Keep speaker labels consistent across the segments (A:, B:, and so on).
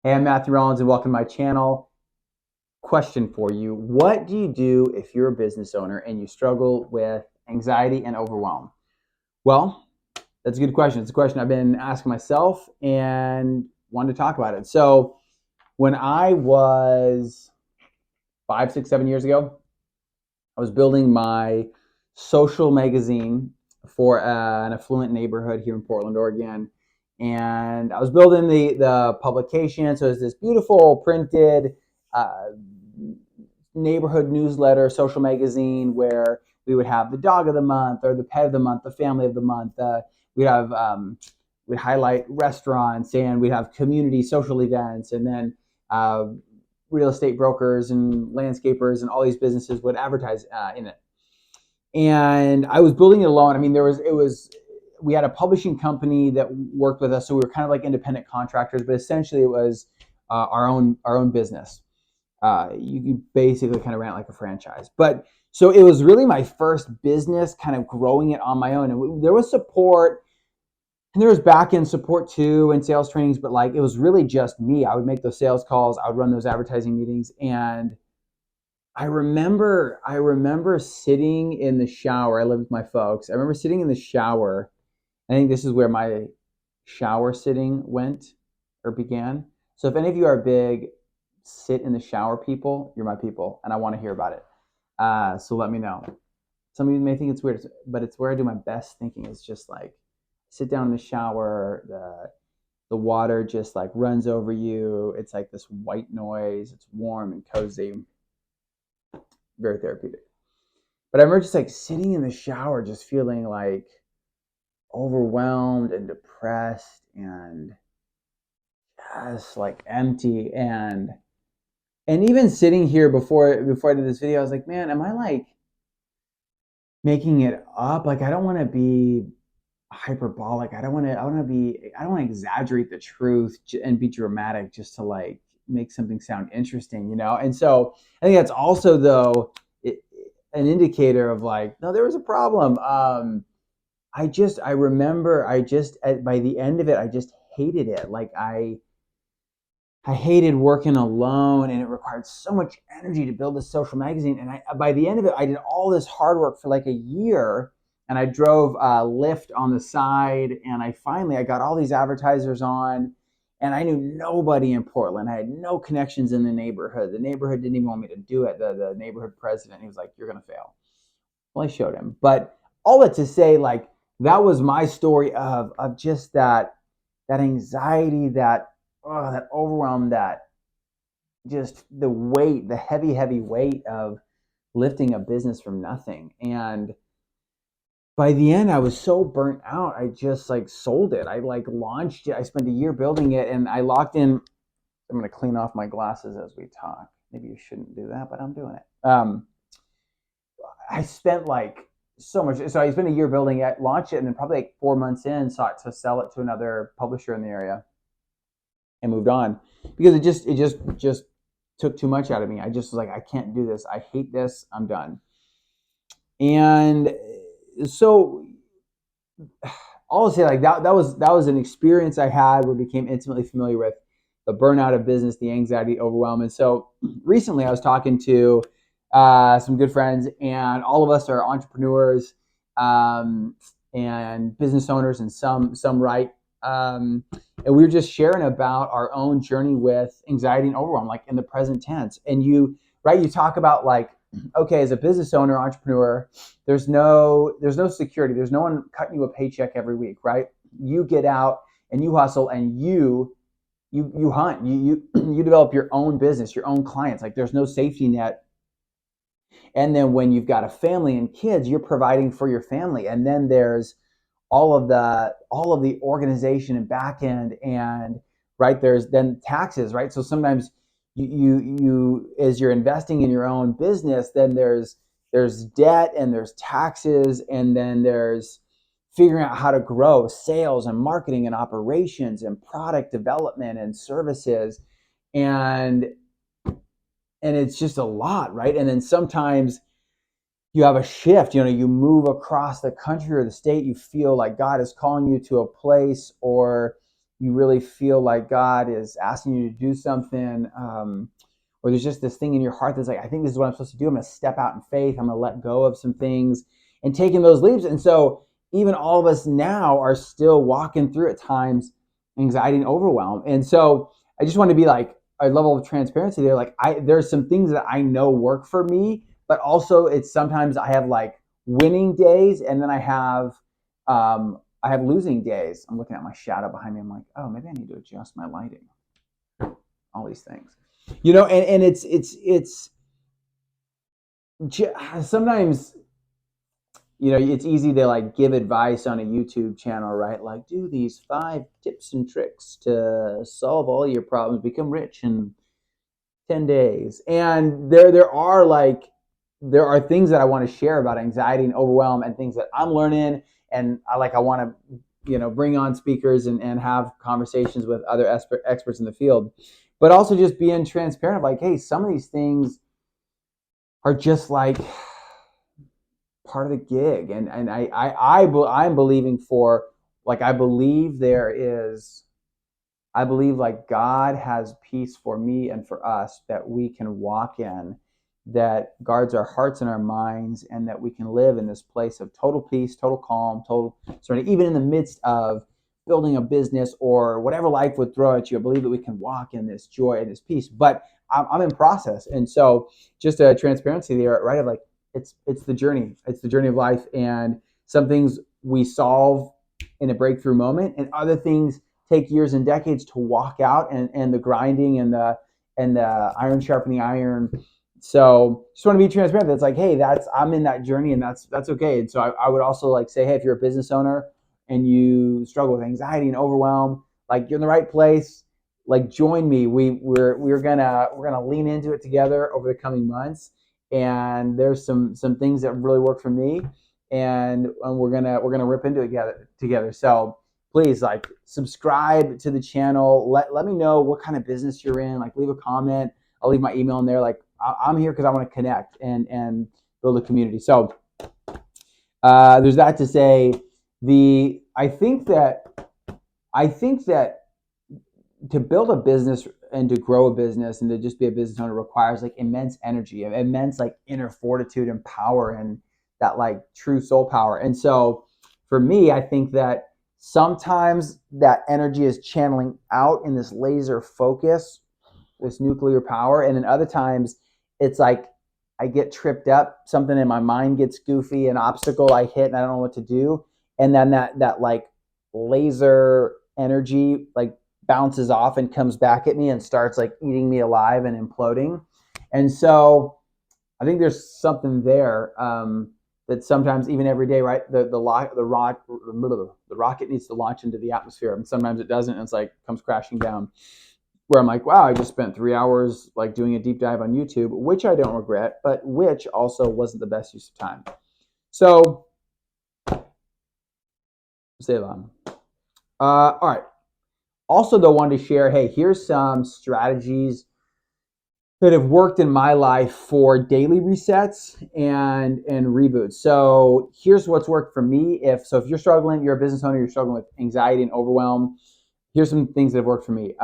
A: Hey, I'm Matthew Rollins and welcome to my channel. Question for you. What do you do if you're a business owner and you struggle with anxiety and overwhelm? Well, that's a good question. It's a question I've been asking myself and wanted to talk about it. So when I was 5, 6, 7 years ago, I was building my social magazine for an affluent neighborhood here in Portland, Oregon. And I was building the publication. So it's this beautiful printed uh, neighborhood newsletter, social magazine where we would have the dog of the month or the pet of the month, the family of the month. We'd highlight restaurants, and we'd have community social events, and then uh, real estate brokers and landscapers and all these businesses would advertise in it. And I was building it alone. I mean, we had a publishing company that worked with us, so we were kind of like independent contractors, but essentially it was our own business. You basically kind of ran it like a franchise. But so it was really my first business, kind of growing it on my own. And there was support, and there was back end support too, and sales trainings. But like it was really just me. I would make those sales calls. I would run those advertising meetings, and I remember sitting in the shower. I lived with my folks. I remember sitting in the shower. I think this is where my shower sitting went or began. So if any of you are big sit in the shower people, you're my people, and I want to hear about it. So let me know. Some of you may think it's weird, but it's where I do my best thinking. It's just like sit down in the shower, the water just like runs over you. It's like this white noise. It's warm and cozy, very therapeutic. But I remember just like sitting in the shower, just feeling like overwhelmed and depressed and just like empty. And even sitting here before I did this video, I was like, man, am I like making it up? Like, I don't want to be hyperbolic. I don't want to exaggerate the truth and be dramatic just to like make something sound interesting, you know? And so I think that's also though an indicator of like, no, there was a problem. I remember by the end of it, I just hated it. Like I hated working alone, and it required so much energy to build this social magazine. And by the end of it, I did all this hard work for like a year, and I drove Lyft on the side, and I got all these advertisers on, and I knew nobody in Portland. I had no connections in the neighborhood. The neighborhood didn't even want me to do it. The neighborhood president, he was like, "You're gonna fail." Well, I showed him, but all that to say, like that was my story of just that anxiety, that overwhelm, that just the weight, the heavy weight of lifting a business from nothing. And by the end, I was so burnt out. I just like sold it. I like launched it. I spent a year building it, and I locked in. I'm going to clean off my glasses as we talk. Maybe you shouldn't do that, but I'm doing it. I spent like so much. So I spent a year building it, launched it, and then probably like 4 months in, sought to sell it to another publisher in the area, and moved on because it just took too much out of me. I just was like, I can't do this. I hate this. I'm done. And so I'll say like that was an experience I had where I became intimately familiar with the burnout of business, the anxiety, overwhelm. And so recently I was talking to some good friends, and all of us are entrepreneurs and business owners, and some write. And we were just sharing about our own journey with anxiety and overwhelm, like in the present tense. And you talk about like, okay, as a business owner, entrepreneur, there's no security. There's no one cutting you a paycheck every week, right? You get out and you hustle, and you hunt. You develop your own business, your own clients. Like there's no safety net. And then when you've got a family and kids, you're providing for your family. And then there's all of the organization and back end, and right, there's then taxes, right? So sometimes you as you're investing in your own business, then there's debt, and there's taxes, and then there's figuring out how to grow sales and marketing and operations and product development and services, and it's just a lot, right? And then sometimes you have a shift, you move across the country or the state, you feel like God is calling you to a place, or you really feel like God is asking you to do something, or there's just this thing in your heart that's like, I think this is what I'm supposed to do. I'm going to step out in faith. I'm going to let go of some things and taking those leaps. And so even all of us now are still walking through at times anxiety and overwhelm. And so I just want to be like a level of transparency there. Like there's some things that I know work for me, but also it's sometimes I have like winning days, and then I have losing days. I'm looking at my shadow behind me. I'm like, oh, maybe I need to adjust my lighting. All these things, and it's sometimes, it's easy to like give advice on a YouTube channel, right? Like, do these 5 tips and tricks to solve all your problems, become rich in 10 days. And there are things that I want to share about anxiety and overwhelm and things that I'm learning. And I want to, bring on speakers and have conversations with other experts in the field, but also just being transparent of like, hey, some of these things are just like part of the gig. And I'm believing for, like, I believe like God has peace for me and for us that we can walk in, that guards our hearts and our minds, and that we can live in this place of total peace, total calm, total serenity, even in the midst of building a business or whatever life would throw at you. I believe that we can walk in this joy and this peace, but I'm in process. And so just a transparency there, right? Of like, it's the journey. It's the journey of life. And some things we solve in a breakthrough moment, and other things take years and decades to walk out, and the grinding and the iron sharpening iron. So just want to be transparent. That's like, hey, I'm in that journey, and that's okay. And so I would also like say, hey, if you're a business owner and you struggle with anxiety and overwhelm, like, you're in the right place. Like, join me. We're gonna lean into it together over the coming months. And there's some things that really work for me, and we're gonna rip into it together. So please, like, subscribe to the channel. Let me know what kind of business you're in. Like, leave a comment. I'll leave my email in there. Like, I'm here because I want to connect and build a community. So there's that to say. I think that to build a business and to grow a business and to just be a business owner requires like immense energy, immense like inner fortitude and power, and that like true soul power. And so for me, I think that sometimes that energy is channeling out in this laser focus, this nuclear power. And then other times it's like I get tripped up, something in my mind gets goofy, an obstacle I hit and I don't know what to do. And then that like laser energy like bounces off and comes back at me and starts like eating me alive and imploding. And so I think there's something there, that sometimes, even every day, right? The rocket needs to launch into the atmosphere, and sometimes it doesn't, and it's like comes crashing down. Where I'm like, wow, I just spent 3 hours like doing a deep dive on YouTube, which I don't regret, but which also wasn't the best use of time. So, Selah. All right. Also, though, wanted to share, hey, here's some strategies that have worked in my life for daily resets and reboots. So here's what's worked for me. If you're struggling, you're a business owner, you're struggling with anxiety and overwhelm, here's some things that have worked for me.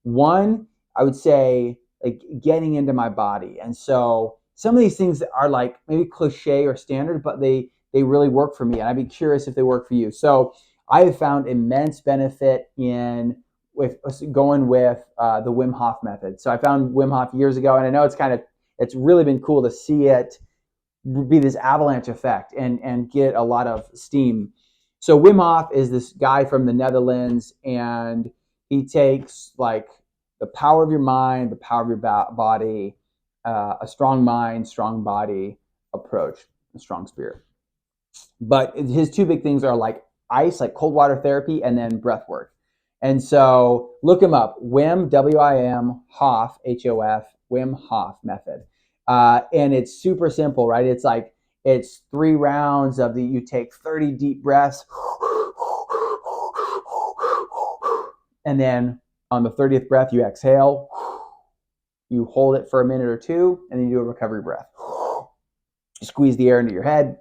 A: One, I would say like getting into my body. And so some of these things are like maybe cliche or standard, but they really work for me. And I'd be curious if they work for you. So I have found immense benefit with going with the Wim Hof method. So I found Wim Hof years ago, and I know it's really been cool to see it be this avalanche effect and get a lot of steam. So Wim Hof is this guy from the Netherlands, and he takes like the power of your mind, the power of your body, a strong mind, strong body approach, a strong spirit. But his 2 big things are like ice, like cold water therapy, and then breath work. And so look him up, Wim, W-I-M, Hof, H-O-F, Wim Hof method. And it's super simple, right? It's 3 rounds of you take 30 deep breaths. And then on the 30th breath, you exhale. You hold it for a minute or 2, and then you do a recovery breath. You squeeze the air into your head.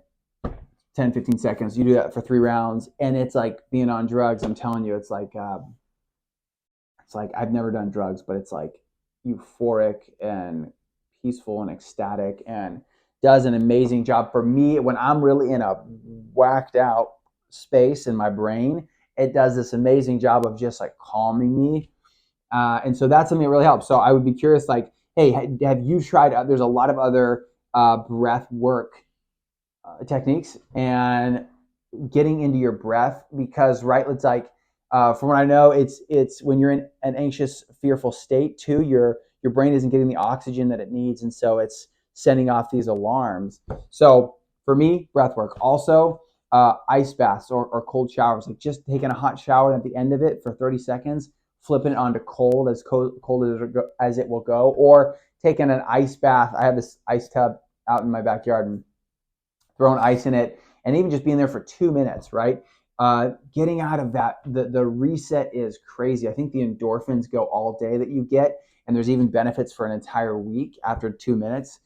A: 10, 15 seconds. You do that for 3 rounds, and it's like being on drugs. I'm telling you, it's like like I've never done drugs, but it's like euphoric and peaceful and ecstatic, and does an amazing job for me when I'm really in a whacked out space in my brain. It does this amazing job of just like calming me, and so that's something that really helps. So I would be curious, like, hey, have you tried? There's a lot of other breath work techniques and getting into your breath, because right, it's like from what I know, it's when you're in an anxious, fearful state too, your brain isn't getting the oxygen that it needs, and so it's sending off these alarms. So for me, breath work. Also, ice baths or cold showers, like just taking a hot shower and at the end of it for 30 seconds, flipping it onto cold, as cold as it will go, or taking an ice bath. I have this ice tub out in my backyard, and throwing ice in it, and even just being there for 2 minutes, right? Getting out of that, the reset is crazy. I think the endorphins go all day that you get, and there's even benefits for an entire week after 2 minutes.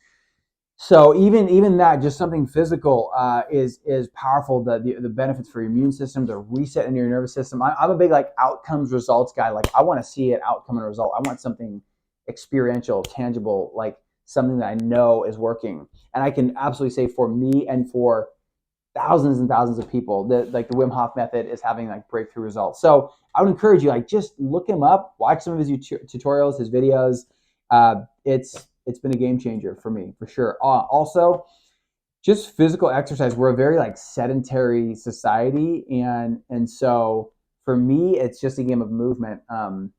A: So even that, just something physical, is powerful. The benefits for your immune system, the reset in your nervous system. I'm a big like outcomes results guy. Like I want to see an outcome and a result. I want something experiential, tangible, like something that I know is working. And I can absolutely say for me and for thousands and thousands of people, that like the Wim Hof method is having like breakthrough results. So I would encourage you, like, just look him up, watch some of his tutorials, his videos. It's been a game changer for me, for sure. Also, just physical exercise. We're a very like sedentary society, and so for me, it's just a game of movement. Man,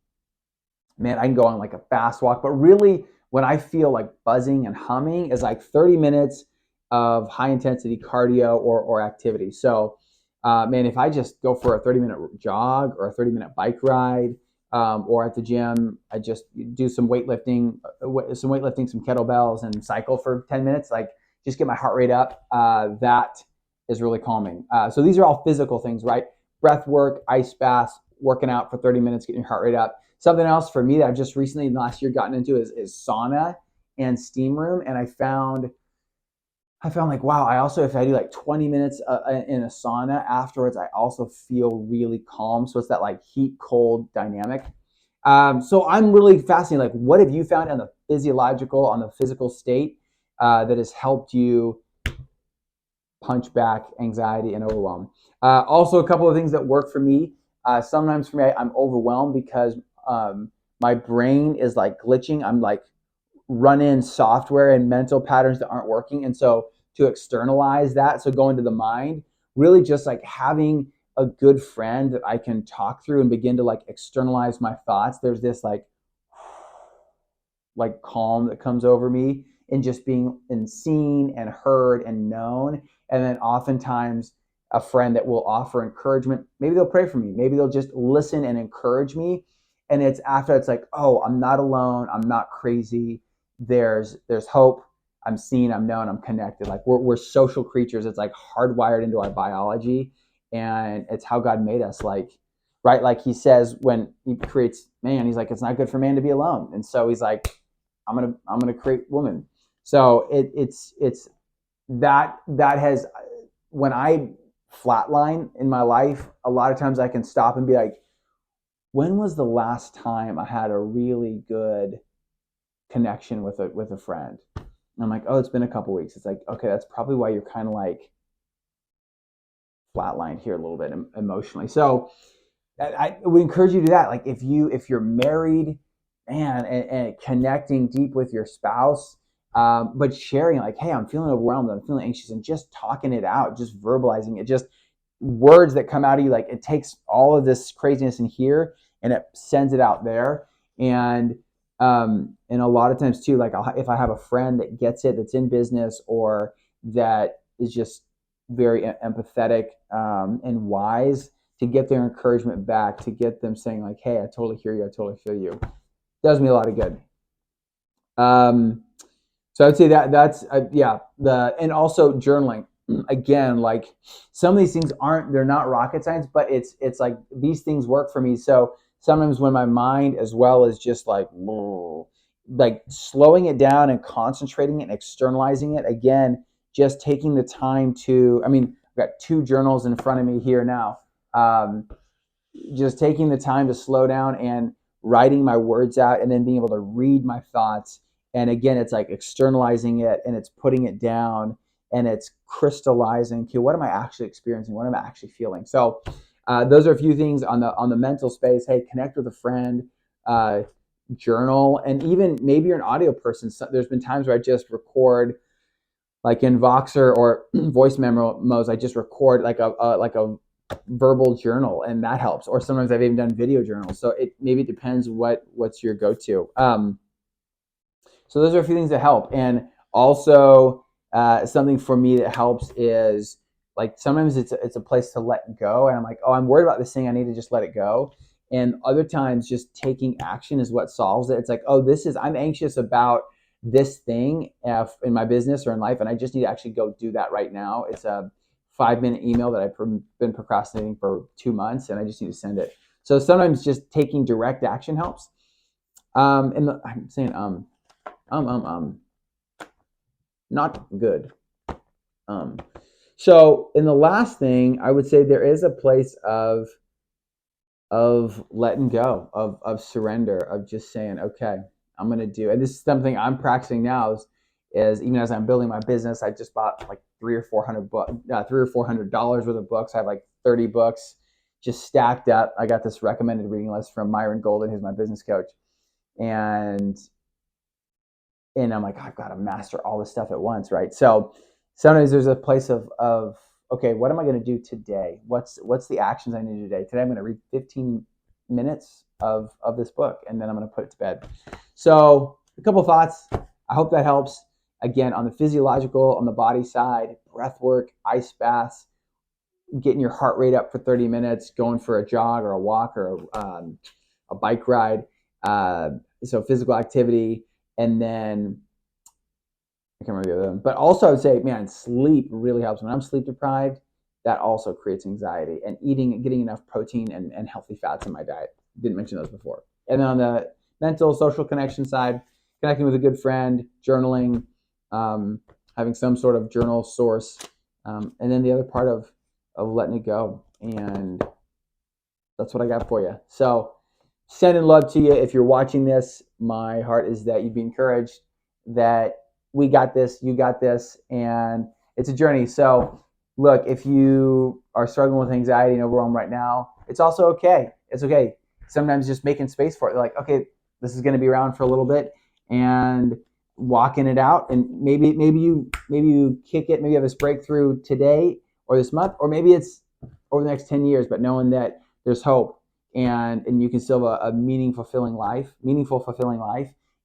A: I can go on like a fast walk, but really, when I feel like buzzing and humming, is like 30 minutes of high intensity cardio or activity. So, man, if I just go for a 30-minute jog or a 30-minute bike ride, or at the gym, I just do some weightlifting, some kettlebells, and cycle for 10 minutes, like just get my heart rate up. That is really calming. So these are all physical things, right? Breath work, ice baths, working out for 30 minutes, getting your heart rate up. Something else for me that I've just recently in the last year gotten into is sauna and steam room. And I found like, wow, I also, if I do like 20 minutes in a sauna afterwards, I also feel really calm. So it's that like heat cold dynamic. So I'm really fascinated. Like, what have you found on the physical state that has helped you punch back anxiety and overwhelm? Also, a couple of things that work for me. Sometimes for me, I'm overwhelmed because my brain is like glitching. I'm like run in software and mental patterns that aren't working. And so to externalize that, so go into the mind, really just like having a good friend that I can talk through and begin to like externalize my thoughts. There's this like calm that comes over me, and just being seen and heard and known. And then oftentimes a friend that will offer encouragement. Maybe they'll pray for me. Maybe they'll just listen and encourage me. And it's after, it's like, oh, I'm not alone. I'm not crazy. There's hope. I'm seen. I'm known. I'm connected. Like we're social creatures. It's like hardwired into our biology, and it's how God made us. Like, right? Like he says when he creates man, he's like, it's not good for man to be alone. And so he's like, I'm gonna create woman. So it's that has, when I flatline in my life, a lot of times I can stop and be like, when was the last time I had a really good connection with a friend? And I'm like, oh, it's been a couple weeks. It's like, okay, that's probably why you're kind of like flatlined here a little bit emotionally. So I would encourage you to do that. Like if you're married, man, and connecting deep with your spouse, but sharing like, hey, I'm feeling overwhelmed, I'm feeling anxious, and just talking it out, just verbalizing it, just words that come out of you. Like it takes all of this craziness in here and it sends it out there. And a lot of times too, like if I have a friend that gets it, that's in business, or that is just very empathetic and wise, to get their encouragement back, to get them saying like, hey, I totally hear you, I totally feel you, does me a lot of good. So I would say that's and also journaling. Again, like some of these things they're not rocket science, but it's like these things work for me. So sometimes when my mind as well is just like slowing it down and concentrating it and externalizing it, again, just taking the time to, I've got 2 journals in front of me here now. Just taking the time to slow down and writing my words out and then being able to read my thoughts. And again, it's like externalizing it and it's putting it down and it's crystallizing. Okay, what am I actually experiencing? What am I actually feeling? So those are a few things on the mental space. Hey, connect with a friend, journal, and even maybe you're an audio person. So there's been times where I just record, like in Voxer or voice memos. I just record like a verbal journal, and that helps. Or sometimes I've even done video journals. So it maybe depends what's your go-to. So those are a few things that help. And also something for me that helps is like sometimes it's a place to let go. And I'm like, oh, I'm worried about this thing. I need to just let it go. And other times just taking action is what solves it. It's like, oh, I'm anxious about this thing in my business or in life, and I just need to actually go do that right now. It's a 5-minute email that I've been procrastinating for 2 months, and I just need to send it. So sometimes just taking direct action helps. I'm saying not good. So in the last thing, I would say there is a place of letting go, of surrender, of just saying, okay, I'm going to do, and this is something I'm practicing now is even as I'm building my business, I just bought like $300 or $400 worth of books. I have like 30 books just stacked up. I got this recommended reading list from Myron Golden, who's my business coach. And I'm like, I've got to master all this stuff at once, right? So sometimes there's a place of okay, what am I going to do today? What's the actions I need to do today? Today I'm going to read 15 minutes of this book, and then I'm going to put it to bed. So a couple thoughts. I hope that helps. Again, on the physiological, on the body side, breath work, ice baths, getting your heart rate up for 30 minutes, going for a jog or a walk or a bike ride. So physical activity, and then I can't remember the other one. But also I would say, man, sleep really helps. When I'm sleep deprived, that also creates anxiety. And getting enough protein and healthy fats in my diet. Didn't mention those before. And then on the mental, social connection side, connecting with a good friend, journaling, having some sort of journal source, and then the other part of letting it go. And that's what I got for you. So sending love to you. If you're watching this, my heart is that you be encouraged, that we got this, you got this, and it's a journey. So look, if you are struggling with anxiety and overwhelm right now, it's also okay. It's okay. Sometimes just making space for it. Like, okay, this is going to be around for a little bit, and walking it out. And maybe you kick it. Maybe you have this breakthrough today or this month, or maybe it's over the next 10 years. But knowing that there's hope, and you can still have a meaningful, fulfilling life,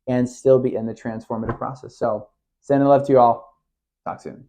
A: and still be in the transformative process. So sending love to you all. Talk soon.